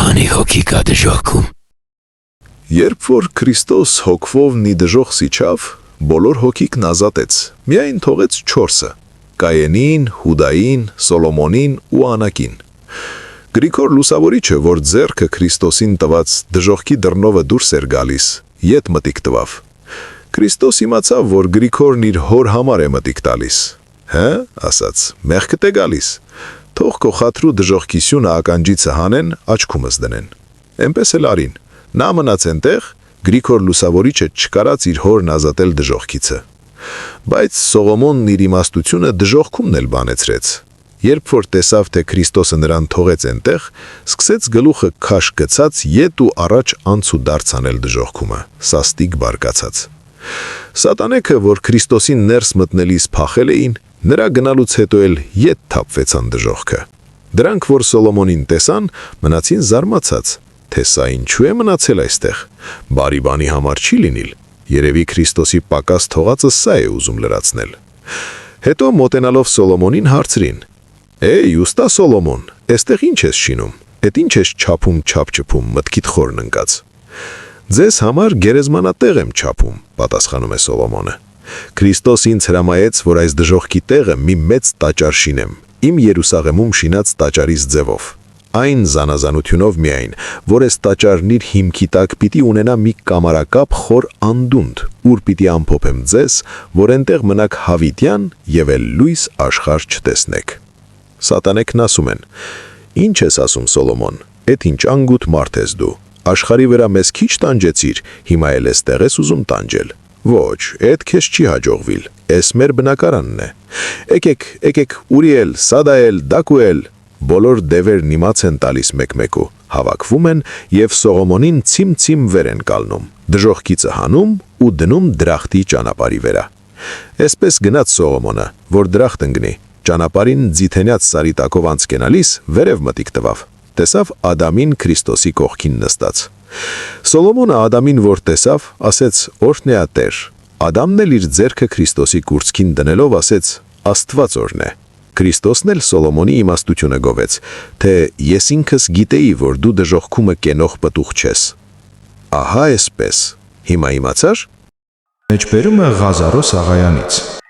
Քանի հոգի կա դժոխքում։ Երբ որ Քրիստոս հոգվով մի դժոխք իջավ, բոլոր հոգիքն ազատեց, միայն թողեց 4-ը՝ Կայենին, Հուդային, Սոլոմոնին ու Անակին։ Գրիգոր Լուսավորիչը, որ ձեռքը Քրիստոսին տված դժոխքի դռնովը դուրս էր գալիս, ետ մտիկ տվավ։ Քրիստոս իմացավ, որ Գրիգորն իր հոր համար է մտիկ տալիս։ Հա, ասաց, մեղքդ է գալիս։ Թող քո խաթրու դժոխքի սյունը ականջիցը հանեն, աչքումս դնեն։ Էնպես էլ արին։ Նա մնաց այնտեղ, Գրիգոր Լուսավորիչը չկարած իր հորն ազատել դժոխքիցը։ Բայց Սողոմոնն իր իմաստությունը դժոխքումն էլ բանեցրեց։ Երբ որ տեսավ, թե Քրիստոսը նրան թողեց այնտեղ, սկսեց գլուխը քաշ գցած ետ ու առաջ անց ու դարձ անել դժոխքումը, սաստիկ բարկացած։ Սատանեքը, որ Քրիստոսին ներս մտնելիս փախել էին, նրա գնալուց հետո էլ ետ թափվեցան դժոխքը։ Դրանք, որ Սոլոմոնին տեսան, մնացին զարմացած, թե սա ինչու է մնացել այստեղ։ Բարի բանի համար չի լինիլ։ Երևի Քրիստոսի պակաս թողածը սա է ուզում լրացնել։ Հետո մոտենալով Սոլոմոնին հարցրին. ուստա Սոլոմոն, էստեղ ինչ ես շինում, էդ ինչ ես չափում չափչփում, մտքիդ խորն ընկած։ Ձեզ համար գերեզմանատեղ եմ չափում, պատասխանում է Սոլոմոնը։ Քրիստոս ինձ հրամայեց, որ այս դժոխքի տեղը մի մեծ տաճար շինեմ, իմ Երուսաղեմում շինած տաճարից ձևով։ Այն զանազանությունով միայն, որ այս տաճարն իր հիմքի տակ պիտի ունենա մի կամարակապ խոր անդունդ, ուր պիտի ամփոփեմ ձեզ, որ այնտեղ մնաք հավիտյան եւ էլ լույս աշխարհ չտեսնեք։ Սատանեկն ասում են. Ինչ ես ասում Սոլոմոն, էդ ինչ անգութ մարդ ես դու, աշխարհի վրա մեզ քիչ տանջեցիր, հիմա էլ էստեղ ես ուզում տանջել։ Ոչ, էդ քեզ չի հաջողվիլ, էս մեր բնակարանն է։ Եկեք, Ուրիել, Սադայել, Դակուել, բոլոր դևերն իմաց են տալիս մեկ-մեկու, հավաքվում են եւ Սողոմոնին ցիմ-ցիմ վեր են կալնում, դժոխքիցը հանում ու դնում դրախտի ճանապարհի վրա։ Այսպես գնաց Սողոմոնը, որ դրախտ ընկնի, ճանապարհին ձիթենյաց սարի տակով անցկենալիս վերև մտիկ տվավ, տեսավ Ադամին Քրիստոսի կողքին նստած։ Սոլոմոնը Ադամին որ տեսավ, ասեց. «Օրհնեա Տեր»։ Ադամն էլ իր ձեռքը Քրիստոսի կուրծքին դնելով ասեց. «Աստված օրհնե»։ Քրիստոսն էլ Սոլոմոնի իմաստությունը գովեց, թե ես ինքս գիտեի, որ դու դժոխքումը կենող պտուղ չես։ Ահա այսպես։ Հիմա իմացա՞ր։ Մեջբերումը Ղազարոս Աղայանից։